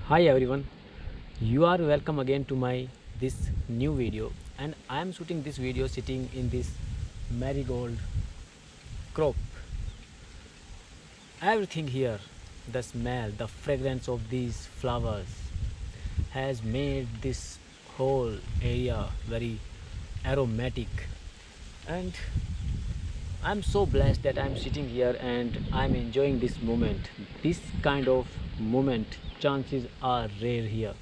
Hi everyone, you are welcome again to my this new video, and I am shooting this video sitting in this marigold crop. Everything here, the smell, the fragrance of these flowers has made this whole area very aromatic, and I'm so blessed that I'm sitting here and I'm enjoying this moment. This kind of moment chances are rare here.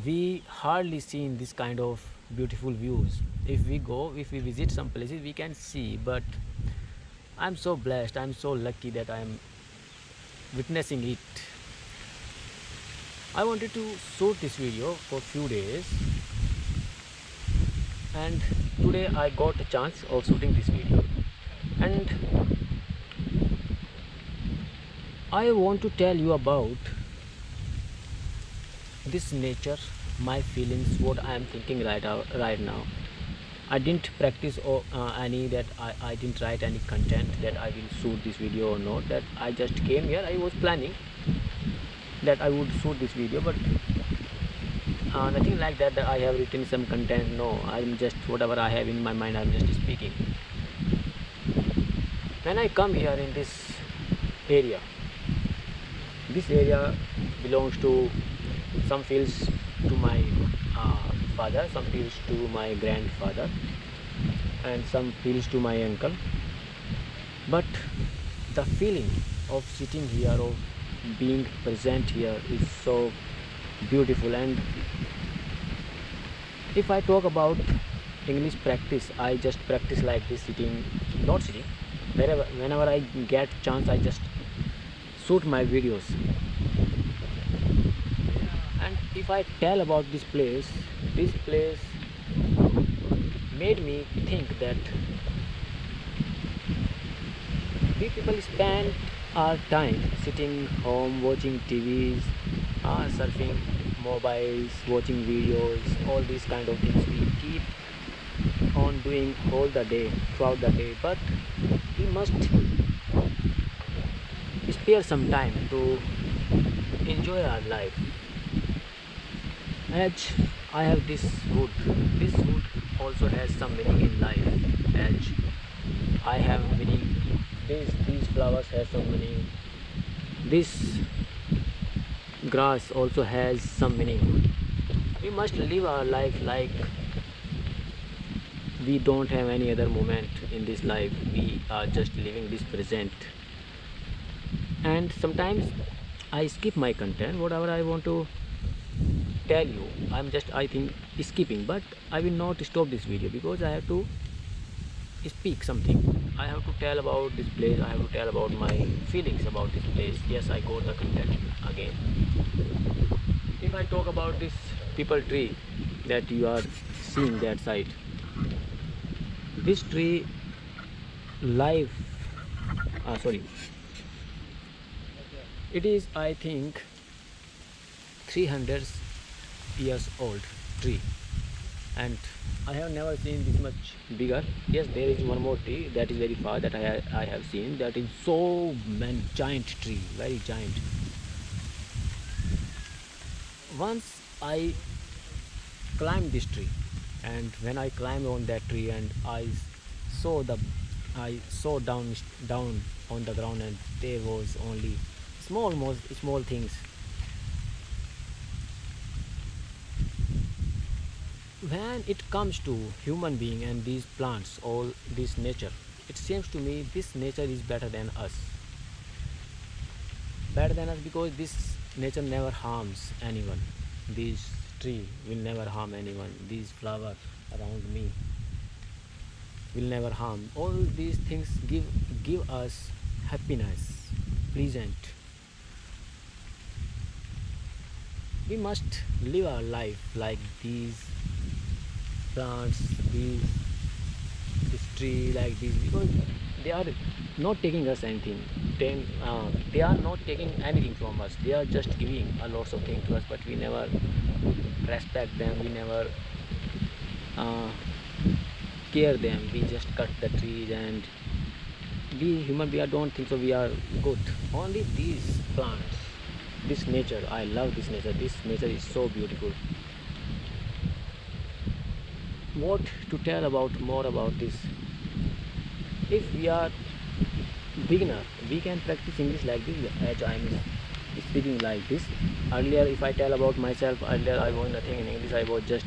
We hardly seen this kind of beautiful views. If we visit some places, we can see, but I'm so blessed, I'm so lucky that I'm witnessing it. I wanted to shoot this video for few days, and today I got a chance of shooting this video, and I want to tell you about this nature, my feelings, what I am thinking right now. I didn't practice any that I didn't write any content that I will shoot this video or not. That I just came here. I was planning that I would shoot this video, but nothing like that. That I have written some content. No, I'm just whatever I have in my mind. I'm just speaking. When I come here in area, this area belongs to some fields to my father, some fields to my grandfather, and some fields to my uncle. But the feeling of sitting here, of being present here, is so beautiful. And if I talk about English practice, I just practice like this, sitting, not sitting. Whenever I get chance, I just shoot my videos. And if I tell about this place made me think that we people spend our time sitting home watching TVs, surfing mobiles, watching videos, all these kind of things we keep on doing all the day, throughout the day. But we must spare some time to enjoy our life. As I have this wood also has some meaning in life. As I have meaning, these flowers have some meaning. This grass also has some meaning. We must live our life like we don't have any other moment in this life. We are just living this present. And sometimes I skip my content, whatever I want to tell you. I think skipping, but I will not stop this video because I have to speak something. I have to tell about this place, I have to tell about my feelings about this place. Yes, I got the content again. If I talk about this people tree that you are seeing that side, this tree life sorry, it is, I think, 300 years old tree, and I have never seen this much bigger. Yes, there is one more tree that is very far that I have seen, that is so giant tree, very giant. Once I climbed this tree, and when I climbed on that tree and saw the I saw down on the ground, and there was only most small things. When it comes to human being and these plants, all this nature, it seems to me this nature is better than us, because this nature never harms anyone. This tree will never harm anyone. These flowers around me will never harm. All these things give us happiness, pleasant. We must live our life like these plants, this tree, like this, because they are not taking us anything. They are not taking anything from us. They are just giving a lots of things to us, but we never respect them. We never uh, care them. We just cut the trees, and we human beings don't think so we are good. Only these plants this nature. I love this nature. This nature is so beautiful. What to tell about more about this? If we are beginner, we can practice English like this as I am speaking like this. Earlier, if I tell about myself, earlier I was nothing in English. I was just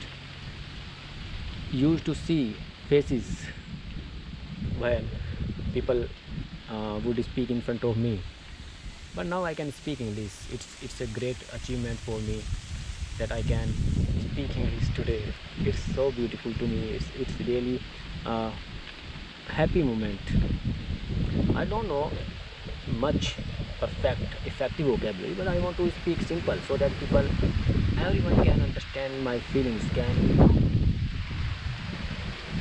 used to see faces when people would speak in front of me. But now I can speak English. It's a great achievement for me that I can speak English today. It's so beautiful to me. It's really a happy moment. I don't know much perfect effective vocabulary, but I want to speak simple so that people, everyone can understand my feelings.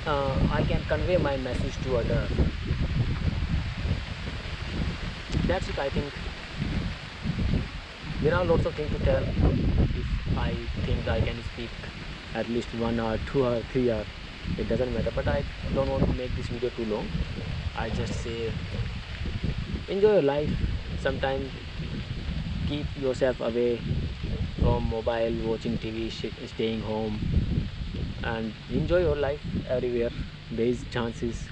I can convey my message to others. That's it. I think there are lots of things to tell. If I think I can speak at least 1 hour, 2 hour, 3 hour, it doesn't matter. But I don't want to make this video too long. I just say enjoy your life. Sometimes keep yourself away from mobile, watching TV, staying home, and enjoy your life everywhere. There is chances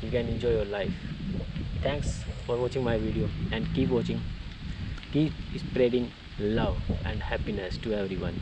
you can enjoy your life. Thanks for watching my video, and keep watching. Keep spreading love and happiness to everyone.